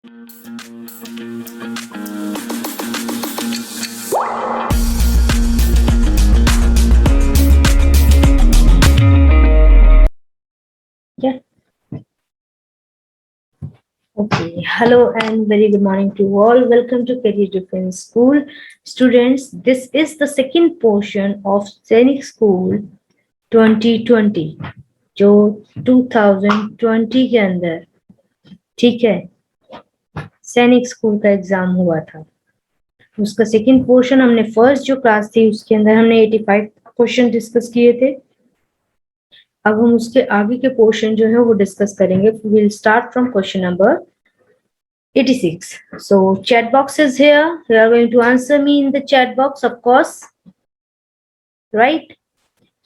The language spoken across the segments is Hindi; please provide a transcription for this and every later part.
Yeah. Okay. Hello and very good morning to all. Welcome to Career Defense School. Students, this is the second portion of Sainik School 2020 जो 2020 के अंदर, ठीक है, सैनिक स्कूल का एग्जाम हुआ था। उसका सेकंड पोर्शन हमने फर्स्ट जो क्लास थी उसके अंदर हमने 85 क्वेश्चन डिस्कस किए थे। अब हम उसके आगे के पोर्शन जो है वो डिस्कस करेंगे। Will start from question number 86. So chat box is here. You are going to answer me in the chat box, of course, right?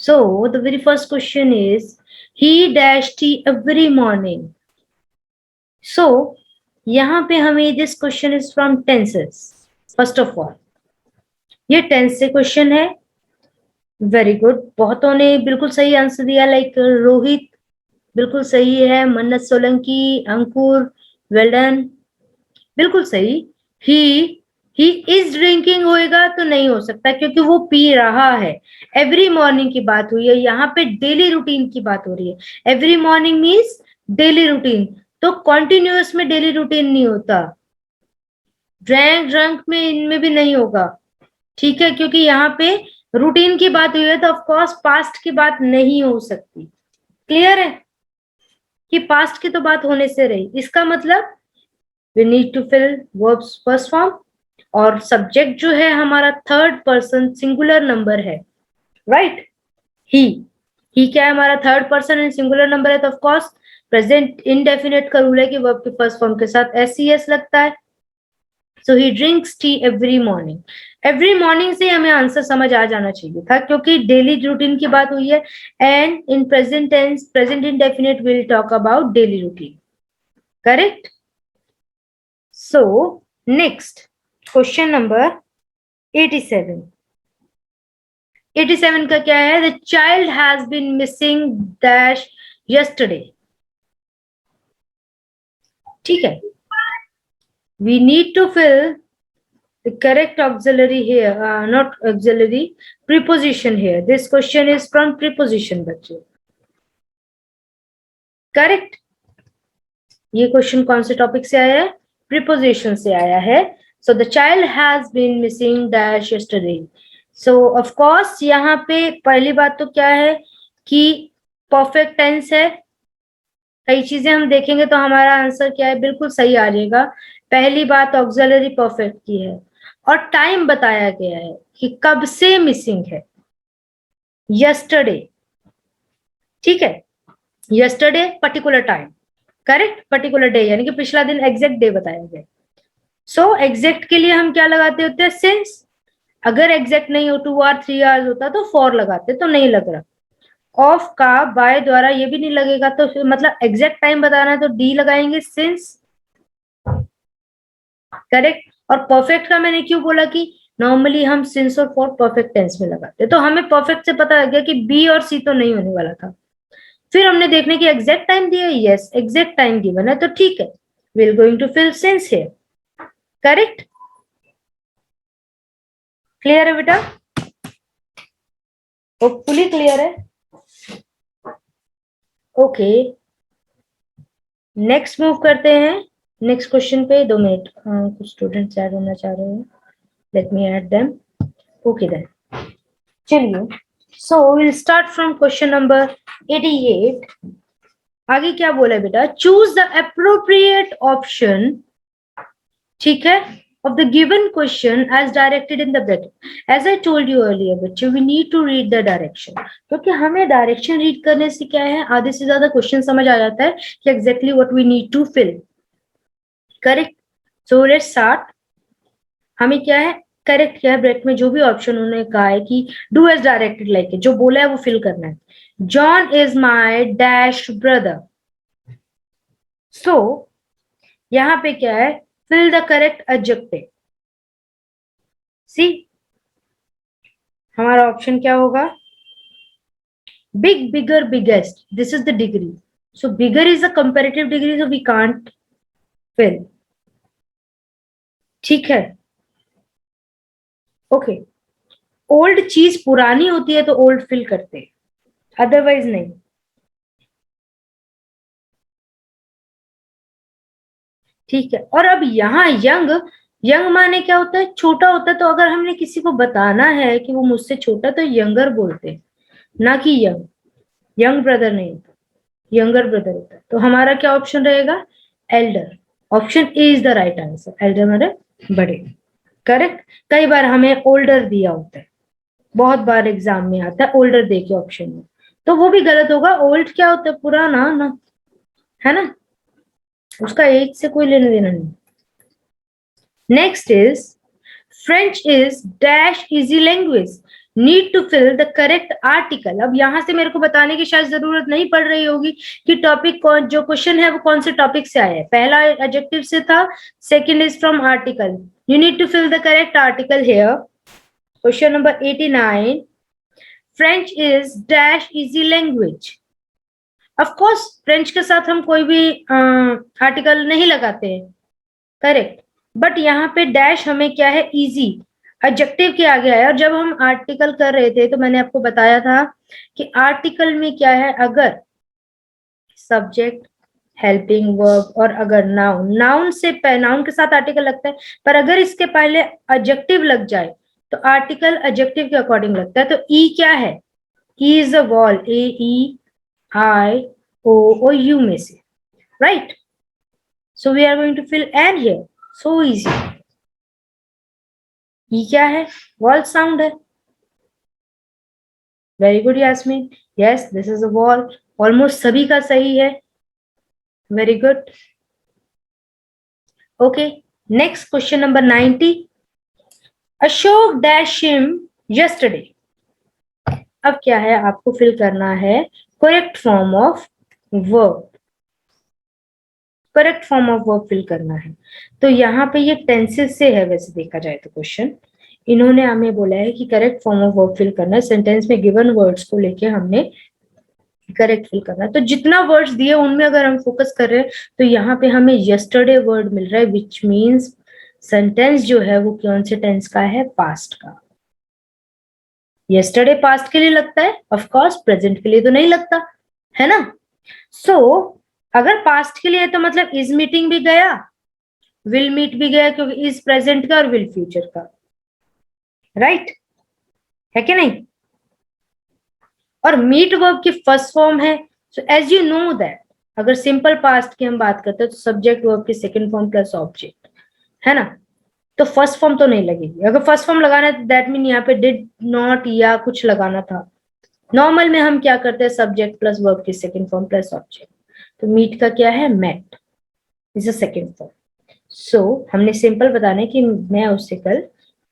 So the very first question is, he dash tea every morning. So यहाँ पे हमें this question is from tenses. First of all, ये tense से question है। वेरी गुड, बहुतों ने बिल्कुल सही आंसर दिया, लाइक रोहित बिल्कुल सही है, मन्नत सोलंकी, अंकुर, वेल डन, बिल्कुल सही। ही इज ड्रिंकिंग होएगा तो नहीं हो सकता क्योंकि वो पी रहा है। एवरी मॉर्निंग की बात हुई है, यहाँ पे डेली रूटीन की बात हो रही है। Every morning means daily routine, तो कॉन्टिन्यूअस में डेली रूटीन नहीं होता। ड्रंक में इनमें भी नहीं होगा, ठीक है, क्योंकि यहाँ पे रूटीन की बात हुई है तो ऑफ कोर्स पास्ट की बात नहीं हो सकती। क्लियर है कि पास्ट की तो बात होने से रही। इसका मतलब we need to fill verbs first form और सब्जेक्ट जो है हमारा थर्ड पर्सन सिंगुलर नंबर है, राइट। ही क्या है, हमारा third person and singular number है, तो ऑफ कोर्स प्रेजेंट इंडेफिनिट का रूल है कि वर्ब के फर्स्ट फॉर्म के साथ एस लगता है। So he drinks tea every morning. Every morning से हमें आंसर समझ आ जाना चाहिए था क्योंकि डेली रूटीन की बात हुई है and in present tense present indefinite will talk about daily routine, correct. So next question number 87. 87 का क्या है? The child has been missing dash yesterday. ठीक है, we need to fill the correct auxiliary here, not auxiliary, preposition here. This question is from preposition बच्चों, करेक्ट। ये क्वेश्चन कौन से टॉपिक से आया है? प्रीपोजिशन से आया है। So the child has been missing dash yesterday. So of course यहाँ पे पहली बात तो क्या है कि परफेक्ट टेंस है। कई चीजें हम देखेंगे तो हमारा आंसर क्या है, बिल्कुल सही आ जाएगा। पहली बात ऑक्सिलरी परफेक्ट की है और टाइम बताया गया है कि कब से मिसिंग है, यस्टरडे, ठीक है। Yesterday particular time, correct, particular day यानी कि पिछला दिन, एग्जैक्ट डे बताया गया। सो एग्जैक्ट के लिए हम क्या लगाते होते हैं? सिंस। अगर एग्जैक्ट नहीं हो 2 और 3 आवर्स होता तो 4 लगाते, तो नहीं लग रहा। ऑफ का बाय द्वारा ये भी नहीं लगेगा, तो मतलब एग्जैक्ट टाइम बताना है तो डी लगाएंगे, सिंस, करेक्ट। और परफेक्ट का मैंने क्यों बोला कि नॉर्मली हम सिंस और फॉर परफेक्ट टेंस में लगाते, तो हमें परफेक्ट से पता लग गया कि बी और सी तो नहीं होने वाला था। फिर हमने देखने की एग्जैक्ट टाइम दिया, यस एग्जैक्ट टाइम गिवन है तो ठीक है, we are going to fill since here, correct. Clear है बेटा? होपफुली क्लियर है। ओके, नेक्स्ट मूव करते हैं नेक्स्ट क्वेश्चन पे। 2 मिनट, कुछ स्टूडेंट्स ऐड होना चाह रहे हैं, let me add them. Okay then, चलिए। So will start from question number 88। आगे क्या बोला है बेटा? चूज द अप्रोप्रिएट ऑप्शन, ठीक है, of the given question as directed in the bracket. As I told you earlier बच्चों, we need to read the direction, क्योंकि हमें डायरेक्शन रीड करने से क्या है, आधे से ज्यादा क्वेश्चन समझ आ जाता है कि exactly what we need to fill, correct. So let's start. हमें क्या है, करेक्ट क्या है, ब्रेक में जो भी ऑप्शन उन्होंने कहा है कि डू एज डायरेक्टेड, लाइक जो बोला है वो फिल करना है। John is my dash brother. So यहाँ पे क्या है, fill the correct adjective. See, हमारा ऑप्शन क्या होगा? Big, bigger, biggest. This is the degree. So bigger is a comparative degree, so we can't fill. ठीक है, ओके। ओल्ड चीज पुरानी होती है तो ओल्ड फिल करते हैं, अदरवाइज नहीं। ठीक है, और अब यहाँ यंग, यंग माने क्या होता है, छोटा होता है। तो अगर हमने किसी को बताना है कि वो मुझसे छोटा, तो यंगर बोलते हैं, ना कि यंग। यंग ब्रदर नहीं होता, यंगर ब्रदर होता है। तो हमारा क्या ऑप्शन रहेगा, Elder. Option A is the right answer, Elder माने बड़े। करेक्ट। कई बार हमें ओल्डर दिया होता है, बहुत बार एग्जाम में आता है ओल्डर दे के ऑप्शन में, तो वो भी गलत होगा। ओल्ड क्या होता है, पुराना ना, है ना, उसका एज से कोई लेना देना नहीं। Next is French is dash easy language, need to fill the correct article. अब यहां से मेरे को बताने की शायद जरूरत नहीं पड़ रही होगी कि टॉपिक कौन, जो क्वेश्चन है वो कौन से टॉपिक से आया है। पहला एडजेक्टिव से था, second is from article. You need to fill the correct article here. Question number 89, French is dash easy language. Of course French के साथ हम कोई भी आर्टिकल नहीं लगाते हैं, करेक्ट। बट यहाँ पे डैश हमें क्या है, इजी एडजेक्टिव के आगे आया। और जब हम आर्टिकल कर रहे थे तो मैंने आपको बताया था कि आर्टिकल में क्या है, अगर सब्जेक्ट, हेल्पिंग वर्ब, और अगर नाउन, नाउन से नाउन के साथ आर्टिकल लगता है, पर अगर इसके पहले एडजेक्टिव लग जाए तो आर्टिकल एडजेक्टिव के अकॉर्डिंग लगता है। तो ई क्या है, E is a vowel, A E I O U में से, right. So we are going to fill an here, so easy. ये क्या है, वॉल साउंड है। Very good Yasmin, yes this is a vowel. Almost सभी का सही है, very good. Okay, next question number 90, Ashok dash him yesterday. अब क्या है, आपको फिल करना है correct form of verb, correct form of verb fill करना है। तो यहाँ पे ये टेंसेस से है, वैसे देखा जाए तो क्वेश्चन इन्होंने हमें बोला है कि correct form of verb fill करना है। सेंटेंस में गिवन वर्ड्स को लेके हमने करेक्ट फिल करना है। तो जितना वर्ड्स दिए उनमें अगर हम फोकस कर रहे हैं तो यहाँ पे हमें यस्टरडे वर्ड मिल रहा है, विच मीन्स सेंटेंस जो है वो कौन से टेंस का है, पास्ट का। यस्टरडे पास्ट के लिए लगता है, ऑफ कोर्स प्रेजेंट के लिए तो नहीं लगता, है ना। सो अगर पास्ट के लिए है तो मतलब इज मीटिंग भी गया, विल मीट भी गया, क्योंकि इज प्रेजेंट का और विल फ्यूचर का, राइट है कि नहीं। और मीट वर्ब की फर्स्ट फॉर्म है। So as you know that अगर सिंपल पास्ट की हम बात करते हैं तो सब्जेक्ट वर्ब की सेकंड फॉर्म प्लस ऑब्जेक्ट, है ना। तो फर्स्ट फॉर्म तो नहीं लगेगी। अगर फर्स्ट फॉर्म लगाना है तो दैट मीन यहाँ पे डिड नॉट या कुछ लगाना था। नॉर्मल में हम क्या करते हैं, सब्जेक्ट प्लस वर्ब की सेकंड फॉर्म प्लस ऑब्जेक्ट। तो मीट का क्या है, met is a second form. So हमने सिंपल बताना है कि मैं उससे कल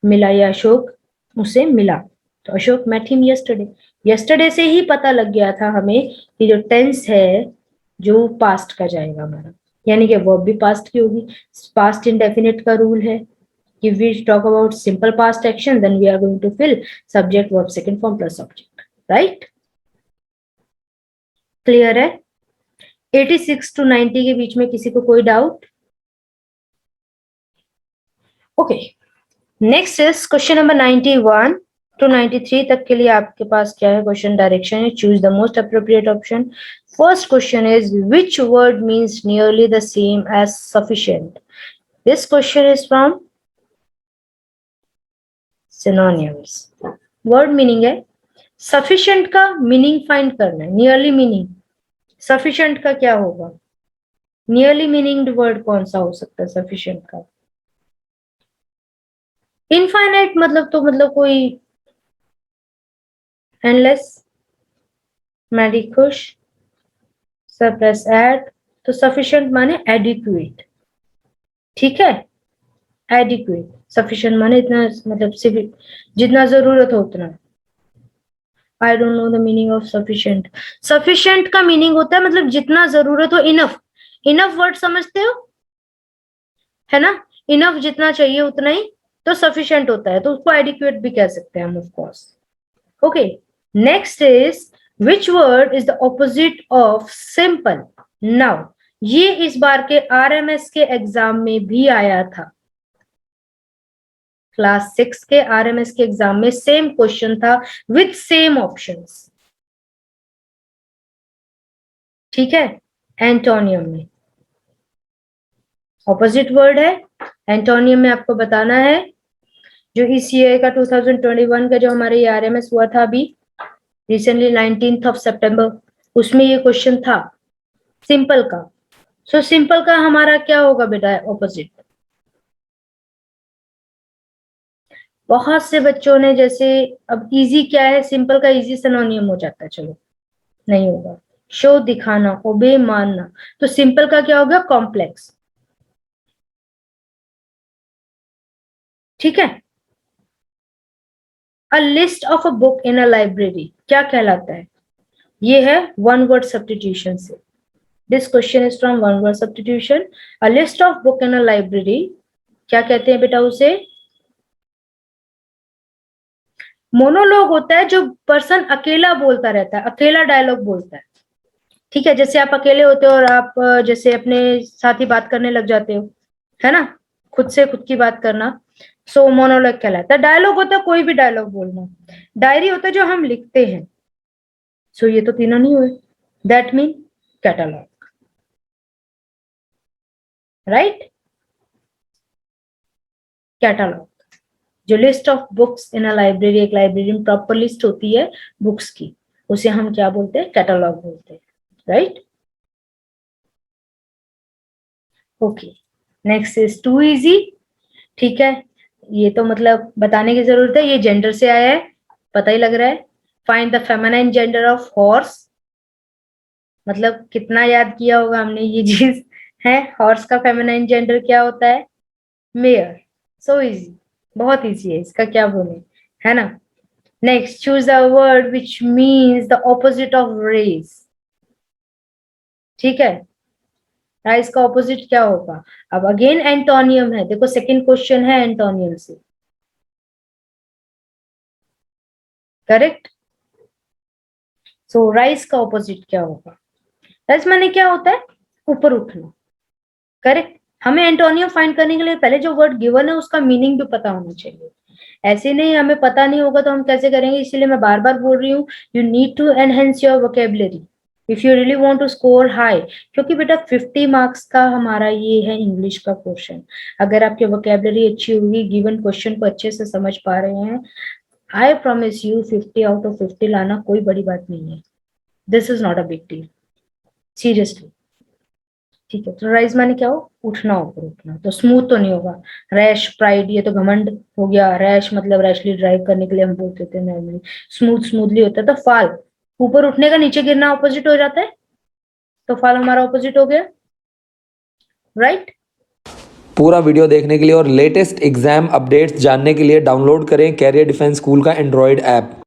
मिला या अशोक उसे मिला, तो Ashok met him yesterday. Yesterday से ही पता लग गया था हमें कि जो टेंस है जो पास्ट का जाएगा हमारा, यानी कि वर्ब भी पास्ट की होगी। पास्ट इंडेफिनिट का रूल है कि we talk about simple past action, then we are going to fill subject verb second form plus object, right? Clear है। 86 to 90 के बीच में किसी को कोई doubt? Okay, next is question number 91 to 93 तक के लिए आपके पास क्या है, क्वेश्चन डायरेक्शन है, choose the most appropriate option. First question is which word means nearly the same as sufficient. This question is from synonyms. Word meaning है, सफिशिएंट का मीनिंग फाइंड करना है, नियरली मीनिंग। सफिशिएंट का क्या होगा, नियरली मीनिंग वर्ड कौन सा हो सकता है सफिशिएंट का। इनफाइनाइट मतलब तो मतलब कोई एंडलेस, मैडी खुश, सरप्लस एड। तो सफिशिएंट माने एडिक्वेट, ठीक है, एडिक्वेट। सफिशिएंट माने इतना, मतलब सिर्फ जितना जरूरत हो उतना। I don't know the meaning of sufficient. Sufficient का मीनिंग होता है मतलब जितना जरूरत हो, इनफ। इनफ वर्ड समझते हो, है ना, इनफ जितना चाहिए उतना ही तो सफिशिएंट होता है, तो उसको एडिक्वेट भी कह सकते हैं हम, of course. Okay, next is which word is the opposite of simple. Now ये इस बार के आरएमएस के एग्जाम में भी आया था, क्लास 6 के RMS के एग्जाम में सेम क्वेश्चन था विथ सेम ऑप्शंस, ठीक है। एंटोनियम में ऑपोजिट वर्ड है, एंटोनियम में आपको बताना है जो इस ईयर का 2021 का जो हमारे RMS हुआ था अभी रिसेंटली 19th ऑफ सितंबर, उसमें ये क्वेश्चन था सिंपल का। सो सिंपल का हमारा क्या होगा बेटा ऑपोजिट। बहुत से बच्चों ने जैसे, अब इजी क्या है, सिंपल का इजी सिनोनियम हो जाता है, चलो नहीं होगा। शो दिखाना, ओबे मानना, तो सिंपल का क्या होगा कॉम्प्लेक्स, ठीक है। A list of a book in a library क्या कहलाता है, ये है वन वर्ड सब्स्टिट्यूशन से। This question is from one word substitution. A list of book in a library क्या कहते हैं बेटा उसे, मोनोलॉग होता है जो पर्सन अकेला बोलता रहता है, अकेला डायलॉग बोलता है, ठीक है। जैसे आप अकेले होते हो और आप जैसे अपने साथ ही बात करने लग जाते हो, है ना, खुद से खुद की बात करना, सो मोनोलॉग कहलाता है। डायलॉग होता है कोई भी डायलॉग बोलना, डायरी होता है जो हम लिखते हैं, सो ये तो तीनों नहीं हुए, that mean catalogue, right. Catalogue जो list of books in a library, एक लाइब्रेरी में प्रॉपर लिस्ट होती है बुक्स की, उसे हम क्या बोलते हैं, कैटलॉग बोलते हैं, right. Okay, next is too easy, ठीक है। ये तो मतलब बताने की जरूरत है, ये जेंडर से आया है, पता ही लग रहा है। Find the feminine gender of horse, मतलब कितना याद किया होगा हमने ये चीज है। हॉर्स का फेमिनाइन जेंडर क्या होता है, मेयर। सो इजी, बहुत इजी है, इसका क्या बोले, है ना। Next, choose a word which means the opposite of race, ठीक है। राइस का ऑपोजिट क्या होगा, अब अगेन एंटोनियम है, देखो सेकंड क्वेश्चन है एंटोनियम से, करेक्ट। सो राइस का ऑपोजिट क्या होगा, राइस माने क्या होता है, ऊपर उठना, करेक्ट। हमें एंटोनियम फाइंड करने के लिए पहले जो वर्ड गिवन है उसका मीनिंग भी पता होना चाहिए, ऐसे नहीं हमें पता नहीं होगा तो हम कैसे करेंगे, इसलिए मैं बार बार बोल रही हूँ, you need to enhance your vocabulary if you really want to score high, क्योंकि बेटा 50 मार्क्स का हमारा ये है इंग्लिश का क्वेश्चन। अगर आपकी वोकेबलरी अच्छी होगी, गिवन क्वेश्चन को अच्छे से समझ पा रहे हैं, I promise you 50 out of 50 लाना कोई बड़ी बात नहीं है, this is not a big deal, seriously, ठीक है। तो राइज माने क्या हो, उठना, ऊपर उठना, तो स्मूथ तो नहीं होगा। रैश, प्राइड, ये तो घमंड हो गया, रैश मतलब रैशली ड्राइव करने के लिए हम बोलते थे नॉर्मली, स्मूथ स्मूथली होता है, तो फाल, ऊपर उठने का नीचे गिरना ऑपोजिट हो जाता है, तो फाल हमारा ऑपोजिट हो गया, राइट। पूरा वीडियो देखने के लिए और लेटेस्ट एग्जाम अपडेट्स जानने के लिए डाउनलोड करें कैरियर डिफेंस स्कूल का एंड्रॉयड ऐप।